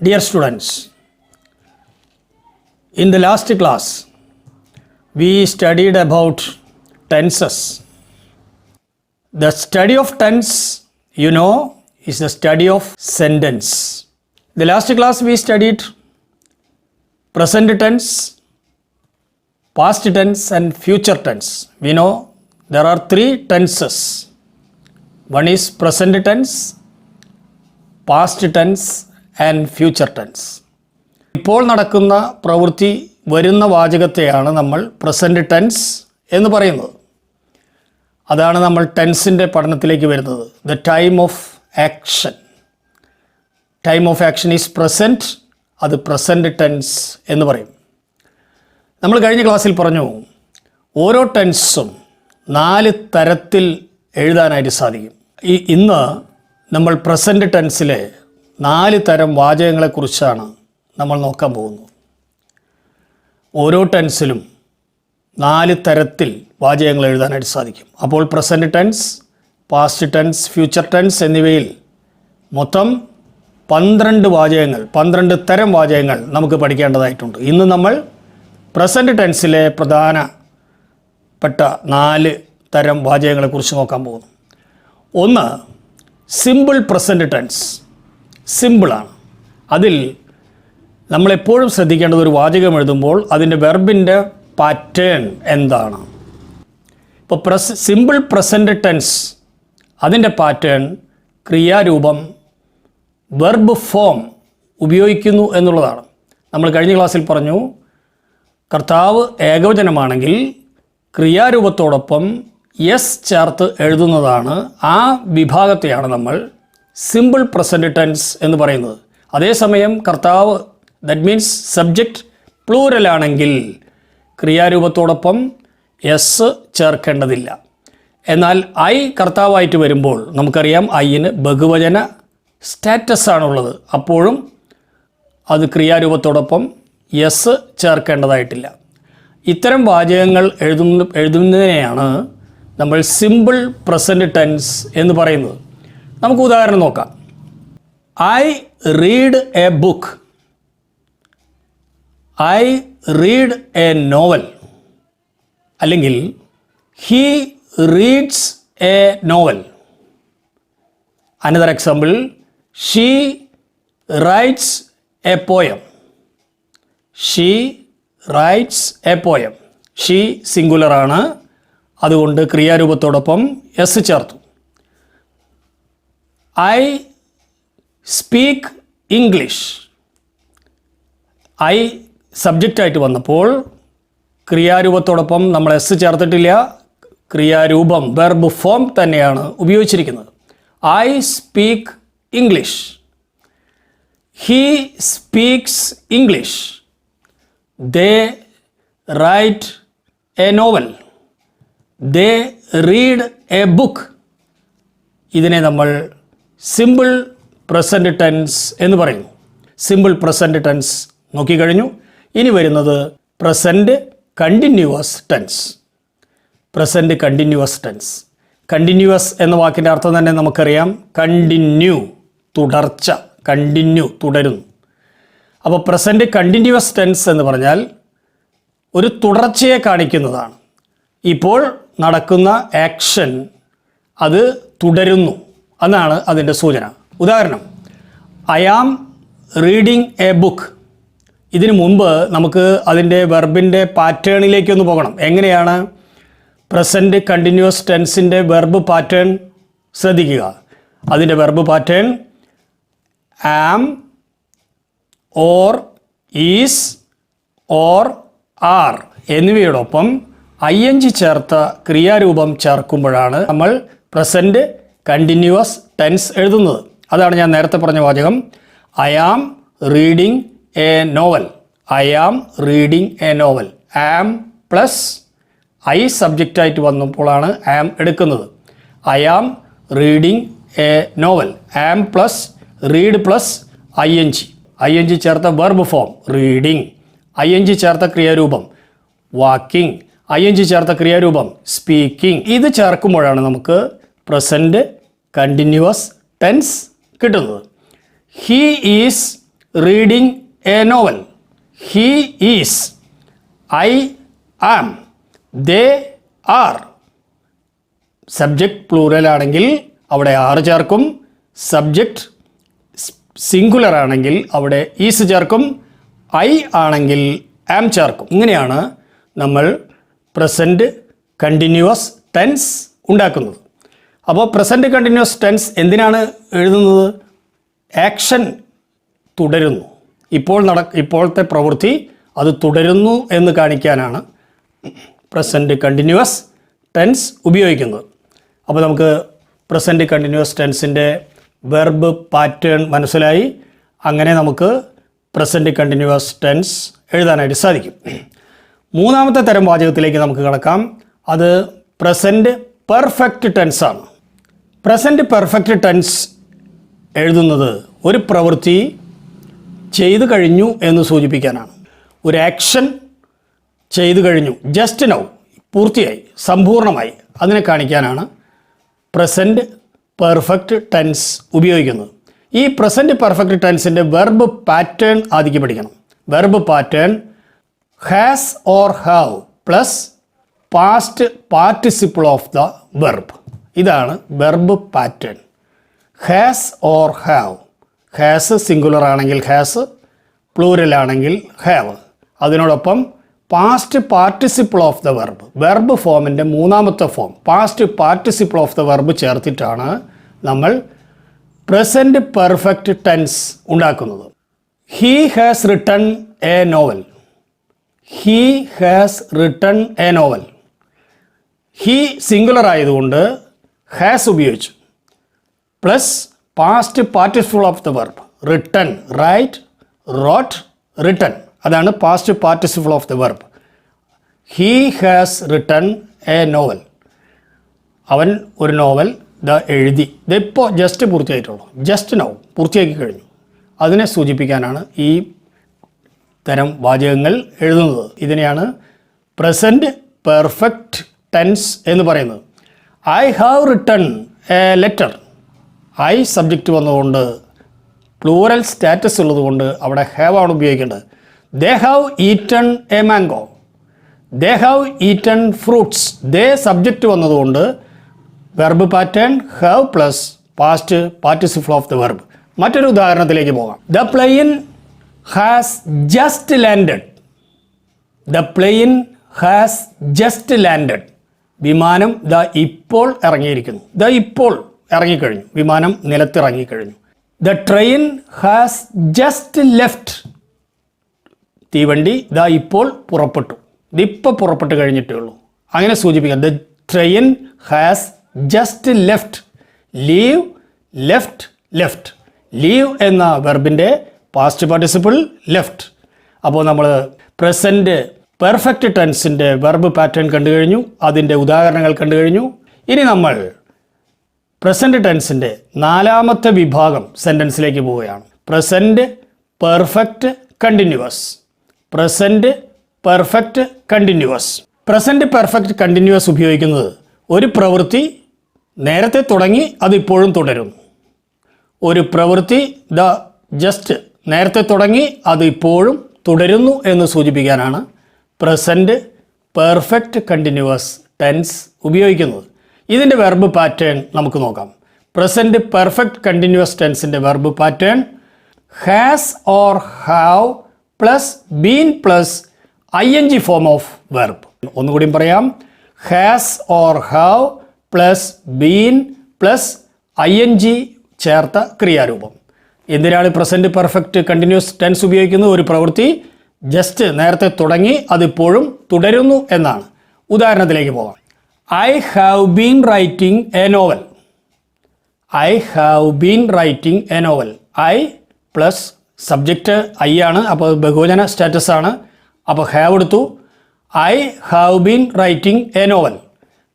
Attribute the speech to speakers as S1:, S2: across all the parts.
S1: Dear students, in the last class, we studied about tenses. The study of tense, is the study of sentence. The last class we studied present tense, past tense and future tense. We know there are three tenses. One is present tense, past tense and future tense. ഇപ്പോൾ നടക്കുന്ന പ്രവൃത്തി വരുന്ന വാചകത്തെയാണ് നമ്മൾ present tense എന്ന് പറയുന്നത്. അതാണ് നമ്മൾ ടെൻസിൻ്റെ പഠനത്തിലേക്ക് വരുന്നത്. The time of action. Time of action is present, അത് പ്രസൻറ്റ് ടെൻസ് എന്ന് പറയും. നമ്മൾ കഴിഞ്ഞ ക്ലാസ്സിൽ പറഞ്ഞു ഓരോ ടെൻസും 4 തരത്തിൽ എഴുതാനായിട്ട് സാധിക്കും. ഇന്ന് നമ്മൾ പ്രസൻറ്റ് ടെൻസിലെ 4 തരം വാചകങ്ങളെക്കുറിച്ചാണ് നമ്മൾ നോക്കാൻ പോകുന്നത്. ഓരോ ടെൻസിലും 4 തരത്തിൽ വാചകങ്ങൾ എഴുതാനായിട്ട് സാധിക്കും. അപ്പോൾ present tense, past tense, future tense എന്നിവയിൽ മൊത്തം 12 വാചകങ്ങൾ, 12 തരം വാചകങ്ങൾ നമുക്ക് പഠിക്കേണ്ടതായിട്ടുണ്ട്. ഇന്ന് നമ്മൾ പ്രസൻറ്റ് ടെൻസിലെ പ്രധാനപ്പെട്ട 4 തരം വാചകങ്ങളെക്കുറിച്ച് നോക്കാൻ പോകുന്നു. ഒന്ന്, സിമ്പിൾ പ്രസൻറ്റ് ടെൻസ്. സിമ്പിളാണ്. അതിൽ നമ്മളെപ്പോഴും ശ്രദ്ധിക്കേണ്ടത് ഒരു വാചകം എഴുതുമ്പോൾ അതിൻ്റെ വെർബിൻ്റെ പാറ്റേൺ എന്താണ്. ഇപ്പോൾ സിമ്പിൾ പ്രസൻറ്റ് ടെൻസ് അതിൻ്റെ പാറ്റേൺ ക്രിയാരൂപം, വെർബ് ഫോം ഉപയോഗിക്കുന്നു എന്നുള്ളതാണ്. നമ്മൾ കഴിഞ്ഞ ക്ലാസ്സിൽ പറഞ്ഞു കർത്താവ് ഏകവചനമാണെങ്കിൽ ക്രിയാരൂപത്തോടൊപ്പം യെസ് ചേർത്ത് എഴുതുന്നതാണ്, ആ വിഭാഗത്തെയാണ് നമ്മൾ സിമ്പിൾ പ്രസൻറ്റ് ടെൻസ് എന്ന് പറയുന്നത്. അതേസമയം കർത്താവ്, ദറ്റ് മീൻസ് സബ്ജക്റ്റ് പ്ലൂരലാണെങ്കിൽ ക്രിയാരൂപത്തോടൊപ്പം യെസ് ചേർക്കേണ്ടതില്ല. എന്നാൽ ഐ കർത്താവായിട്ട് വരുമ്പോൾ നമുക്കറിയാം ഐന് ബഹുവചന സ്റ്റാറ്റസ് ആണുള്ളത്, അപ്പോഴും അത് ക്രിയാരൂപത്തോടൊപ്പം യെസ് ചേർക്കേണ്ടതായിട്ടില്ല. ഇത്തരം വാചകങ്ങൾ എഴുതുന്നതിനെയാണ് നമ്മൾ സിമ്പിൾ പ്രസൻറ്റ് ടെൻസ് എന്ന് പറയുന്നത്. നമുക്ക് ഉദാഹരണം നോക്കാം. I read a book, I read a novel, അല്ലെങ്കിൽ he reads a novel. Another example, she writes a poem, she writes a poem. She സിംഗുലറാണ്, അതുകൊണ്ട് ക്രിയാരൂപത്തോടൊപ്പം എസ് ചേർത്തു. I speak English. ഐ സബ്ജക്റ്റായിട്ട് വന്നപ്പോൾ ക്രിയാരൂപത്തോടൊപ്പം നമ്മൾ എസ് ചേർത്തിട്ടില്ല, ക്രിയാരൂപം വെർബ് ഫോം തന്നെയാണ് ഉപയോഗിച്ചിരിക്കുന്നത്. I speak English, he speaks English, they write a novel, they read a book. ഇതിനെ നമ്മൾ സിമ്പിൾ പ്രസൻറ്റ് ടെൻസ് എന്ന് പറയുന്നു. സിമ്പിൾ പ്രസൻറ്റ് ടെൻസ് നോക്കിക്കഴിഞ്ഞു. ഇനി വരുന്നത് present continuous tense. Present continuous tense. Continuous എന്ന വാക്കിൻ്റെ അർത്ഥം തന്നെ നമുക്കറിയാം, കണ്ടിന്യൂ, തുടർച്ച, കണ്ടിന്യൂ, തുടരുന്നു. അപ്പോൾ പ്രസൻറ്റ് കണ്ടിന്യൂവസ് ടെൻസ് എന്ന് പറഞ്ഞാൽ ഒരു തുടർച്ചയെ കാണിക്കുന്നതാണ്. ഇപ്പോൾ നടക്കുന്ന ആക്ഷൻ അത് തുടരുന്നു എന്നാണ് അതിൻ്റെ സൂചന. ഉദാഹരണം, I am reading a book. ഇതിനു മുമ്പ് നമുക്ക് അതിൻ്റെ വെർബിൻ്റെ പാറ്റേണിലേക്കൊന്ന് പോകണം. എങ്ങനെയാണ് പ്രസൻറ്റ് കണ്ടിന്യൂവസ് ടെൻസിൻ്റെ വെർബ് പാറ്റേൺ ശ്രദ്ധിക്കുക. അതിൻ്റെ verb pattern am, or, is, or, are എന്നിവയോടൊപ്പം ING ചേർത്ത ക്രിയാരൂപം ചേർക്കുമ്പോഴാണ് നമ്മൾ പ്രസൻറ്റ് കണ്ടിന്യൂവസ് ടെൻസ് എഴുതുന്നത്. അതാണ് ഞാൻ നേരത്തെ പറഞ്ഞ വാചകം. I am reading a novel, I am reading a novel. Am plus I സബ്ജക്റ്റായിട്ട് വന്നപ്പോഴാണ് ആം എടുക്കുന്നത്. I am reading a novel. Am plus read plus ING ചേർത്ത വെർബ് ഫോം റീഡിങ്, ING ചേർത്ത ക്രിയാരൂപം വാക്കിംഗ്, ING ചേർത്ത ക്രിയാരൂപം സ്പീക്കിംഗ്. ഇത് ചേർക്കുമ്പോഴാണ് നമുക്ക് present continuous tense കിട്ടുന്നത്. He is reading a novel. He is, I am, they are. Subject plural ആണെങ്കിൽ അവിടെ R ചേർക്കും. സബ്ജക്റ്റ് സിംഗുലർ ആണെങ്കിൽ അവിടെ ഈസ് ചേർക്കും. ഐ ആണെങ്കിൽ ആം ചേർക്കും. ഇങ്ങനെയാണ് നമ്മൾ പ്രസൻറ്റ് കണ്ടിന്യൂവസ് ടെൻസ് ഉണ്ടാക്കുന്നത്. അപ്പോൾ പ്രസൻറ്റ് കണ്ടിന്യൂവസ് ടെൻസ് എന്തിനാണ് എഴുതുന്നത്? ആക്ഷൻ തുടരുന്നു, ഇപ്പോഴത്തെ പ്രവൃത്തി അത് തുടരുന്നു എന്ന് കാണിക്കാനാണ് പ്രസൻറ്റ് കണ്ടിന്യൂവസ് ടെൻസ് ഉപയോഗിക്കുന്നത്. അപ്പോൾ നമുക്ക് പ്രസൻറ്റ് കണ്ടിന്യൂവസ് ടെൻസിൻ്റെ വെർബ് പാറ്റേൺ മനസ്സിലായി. അങ്ങനെ നമുക്ക് പ്രസൻറ്റ് കണ്ടിന്യൂവസ് ടെൻസ് എഴുതാനായിട്ട് സാധിക്കും. മൂന്നാമത്തെ തരം വാചകത്തിലേക്ക് നമുക്ക് കടക്കാം. അത് പ്രസൻറ്റ് പെർഫെക്റ്റ് ടെൻസാണ്. പ്രസൻറ്റ് പെർഫെക്റ്റ് ടെൻസ് എഴുതുന്നത് ഒരു പ്രവൃത്തി ചെയ്തു കഴിഞ്ഞു എന്ന് സൂചിപ്പിക്കാനാണ്. ഒരു ആക്ഷൻ ചെയ്തു കഴിഞ്ഞു, ജസ്റ്റ് നൗ, പൂർത്തിയായി, സമ്പൂർണ്ണമായി, അതിനെ കാണിക്കാനാണ് പ്രസൻറ്റ് പെർഫെക്റ്റ് ടെൻസ് ഉപയോഗിക്കുന്നത്. ഈ പ്രസൻറ്റ് പെർഫെക്റ്റ് ടെൻസിൻ്റെ വെർബ് പാറ്റേൺ ആദ്യം പഠിക്കണം. Verb pattern has or have plus past participle of the verb. ഇതാണ് verb pattern. Has or have. Has singular ആണെങ്കിൽ ഹാസ്, പ്ലൂരൽ ആണെങ്കിൽ ഹാവ്. അതിനോടൊപ്പം past participle of the verb, verb ഫോമിൻ്റെ മൂന്നാമത്തെ form past participle of the verb ചേർത്തിട്ടാണ് നമ്മൾ present perfect tense ഉണ്ടാക്കുന്നത്. He has written a novel. He has written a novel. He singular ആയതുകൊണ്ട് has ഉപയോഗിച്ചു. Plus past participle of the verb written, write, wrote, written. അതാണ് past participle of the verb. He has written a novel. അവൻ ഒരു novel എഴുതി. ഇതിപ്പോൾ just പൂർത്തിയായിട്ടുള്ളൂ, just now, പൂർത്തിയാക്കി കഴിഞ്ഞു. അതിനെ സൂചിപ്പിക്കാനാണ് ഈ തരം വാചകങ്ങൾ എഴുതുന്നത്. ഇതിനെയാണ് പ്രസൻറ്റ് പെർഫെക്റ്റ് ടെൻസ് എന്ന് പറയുന്നത്. I have written a letter. I subject വന്നതുകൊണ്ട്, പ്ലൂറൽ സ്റ്റാറ്റസ് ഉള്ളതുകൊണ്ട് അവിടെ ഹാവ് ആണ് ഉപയോഗിക്കേണ്ടത്. They have eaten a mango. They have eaten fruits. They subject വന്നതുകൊണ്ട് verb pattern have plus past participle of the verb. മറ്റൊരു ഉദാഹരണത്തിലേക്ക് പോകാം. The plane has just landed. The plane has just landed. വിമാനം ഇപ്പോൾ ഇറങ്ങിയിരിക്കുന്നു. ഇപ്പോൾ ഇറങ്ങിക്കഴിഞ്ഞു, വിമാനം നിലത്തിറങ്ങിക്കഴിഞ്ഞു. The train has just left. തീവണ്ടി ഇപ്പോൾ പുറപ്പെട്ടു, ഇതിപ്പോൾ പുറപ്പെട്ട് കഴിഞ്ഞിട്ടേ ഉള്ളൂ. അങ്ങനെ സൂചിപ്പിക്കാം. The train has just left. Leave, left, left. Leave എന്ന വെർബിൻ്റെ പാസ്റ്റ് പാർട്ടിസിപ്പിൾ ലെഫ്റ്റ്. അപ്പോൾ നമ്മൾ പ്രസൻറ്റ് പെർഫെക്റ്റ് ടെൻസിൻ്റെ വെർബ് പാറ്റേൺ കണ്ടു കഴിഞ്ഞു, അതിൻ്റെ ഉദാഹരണങ്ങൾ കണ്ടു കഴിഞ്ഞു. ഇനി നമ്മൾ പ്രസൻറ്റ് ടെൻസിൻ്റെ നാലാമത്തെ വിഭാഗം സെൻറ്റൻസിലേക്ക് പോവുകയാണ്. Present perfect continuous. Present perfect continuous. Present perfect continuous ഉപയോഗിക്കുന്നത് ഒരു പ്രവൃത്തി നേരത്തെ തുടങ്ങി അതിപ്പോഴും തുടരുന്നു. ഒരു പ്രവൃത്തി ജസ്റ്റ് നേരത്തെ തുടങ്ങി അത് ഇപ്പോഴും തുടരുന്നു എന്ന് സൂചിപ്പിക്കാനാണ് പ്രസൻറ്റ് പെർഫെക്റ്റ് കണ്ടിന്യൂവസ് ടെൻസ് ഉപയോഗിക്കുന്നത്. ഇതിൻ്റെ വെർബ് പാറ്റേൺ നമുക്ക് നോക്കാം. പ്രസൻറ്റ് പെർഫെക്റ്റ് കണ്ടിന്യൂവസ് ടെൻസിൻ്റെ verb pattern has or have plus been plus ing form of verb. ഒന്നുകൂടിയും പറയാം. Has or have plus been plus ing ചേർത്ത ക്രിയാരൂപം. എന്തിനാണ് പ്രസൻറ്റ് പെർഫെക്റ്റ് കണ്ടിന്യൂസ് ടെൻസ് ഉപയോഗിക്കുന്നത്? ഒരു പ്രവൃത്തി ജസ്റ്റ് നേരത്തെ തുടങ്ങി അതിപ്പോഴും തുടരുന്നു എന്നാണ്. ഉദാഹരണത്തിലേക്ക് പോകാം. I have been writing A novel. I have been writing A novel. I plus subject I ആണ്, അപ്പോൾ ബഹുവചന സ്റ്റാറ്റസ് ആണ്. അപ്പോൾ ഹാവ് എടുത്തു. I have been writing A novel.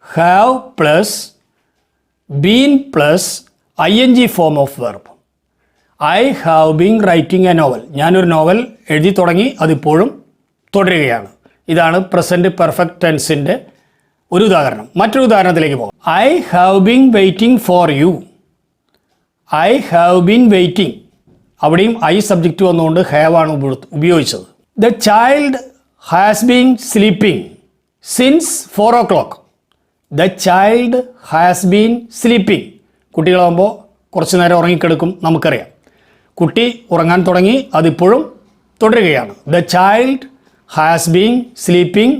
S1: Have plus been plus ing form of verb. I have been writing A novel. ഞാനൊരു novel എഴുതി തുടങ്ങി, അതിപ്പോഴും തുടരുകയാണ്. ഇതാണ് പ്രസൻറ്റ് പെർഫെക്റ്റ് ടെൻസിൻ്റെ ഒരു ഉദാഹരണം. മറ്റൊരു ഉദാഹരണത്തിലേക്ക് പോകാം. I have been waiting for you. I have been waiting. അവിടെയും ഐ സബ്ജക്റ്റ് വന്നുകൊണ്ട് ഹാവ് ആണ് ഉപയോഗിച്ചത്. The child has been sleeping since 4 o'clock. The child has been sleeping. കുട്ടികളാകുമ്പോൾ കുറച്ച് നേരം ഉറങ്ങിക്കിടക്കും, നമുക്കറിയാം. കുട്ടി ഉറങ്ങാൻ തുടങ്ങി, അതിപ്പോഴും തുടരുകയാണ്. The child has been sleeping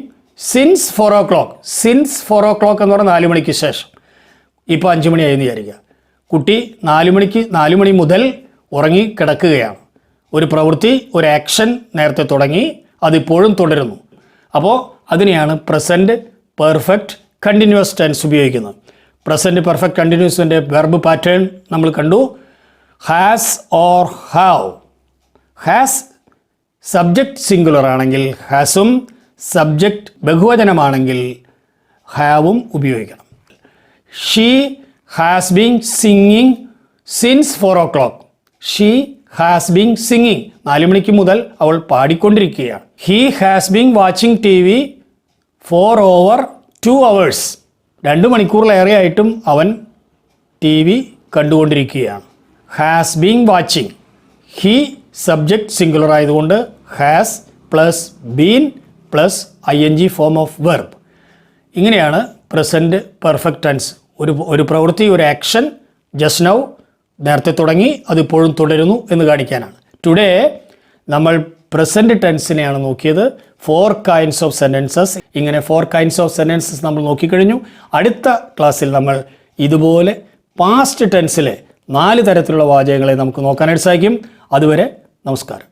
S1: since 4 o'clock. Since 4 o'clock എന്ന് പറഞ്ഞാൽ 4 മണിക്ക് ശേഷം. ഇപ്പോൾ 5 മണിയായി എന്ന് വിചാരിക്കുക. കുട്ടി 4 മണി മുതൽ ഉറങ്ങി കിടക്കുകയാണ്. ഒരു പ്രവൃത്തി, ഒരു ആക്ഷൻ നേരത്തെ തുടങ്ങി, അതിപ്പോഴും തുടരുന്നു. അപ്പോൾ അതിനെയാണ് പ്രസൻറ്റ് പെർഫെക്റ്റ് കണ്ടിന്യൂസ് ടെൻസ് ഉപയോഗിക്കുന്നത്. പ്രസൻറ്റ് പെർഫെക്റ്റ് കണ്ടിന്യൂസിൻ്റെ വെർബ് പാറ്റേൺ നമ്മൾ കണ്ടു. Has or have. Has subject singular ആണെങ്കിൽ ഹാസും, സബ്ജക്റ്റ് ബഹുവചനമാണെങ്കിൽ ഹാവും ഉപയോഗിക്കണം. She has been singing since 4 o'clock. She has been singing. 4 മണിക്ക് മുതൽ അവൾ പാടിക്കൊണ്ടിരിക്കുകയാണ്. He has been watching TV for over 2 hours. 2 മണിക്കൂറിലേറെയായിട്ടും അവൻ TV കണ്ടുകൊണ്ടിരിക്കുകയാണ്. Has been watching. He subject singular ആയതുകൊണ്ട് has plus been plus ING form of verb. ഇങ്ങനെയാണ് present perfect tense. ഒരു പ്രവൃത്തി, ഒരു ആക്ഷൻ ജസ്റ്റ് നൗ നേരത്തെ തുടങ്ങി, അതിപ്പോഴും തുടരുന്നു എന്ന് കാണിക്കാനാണ്. ടുഡേ നമ്മൾ പ്രസൻറ്റ് ടെൻസിനെയാണ് നോക്കിയത്. 4 kinds ഓഫ് സെൻറ്റൻസസ്. ഇങ്ങനെ 4 kinds ഓഫ് സെൻറ്റൻസസ് നമ്മൾ നോക്കിക്കഴിഞ്ഞു. അടുത്ത ക്ലാസ്സിൽ നമ്മൾ ഇതുപോലെ പാസ്റ്റ് ടെൻസിലെ 4 തരത്തിലുള്ള വാചകങ്ങളെ നമുക്ക് നോക്കാനായിട്ട് സാധിക്കും. അതുവരെ നമസ്കാരം.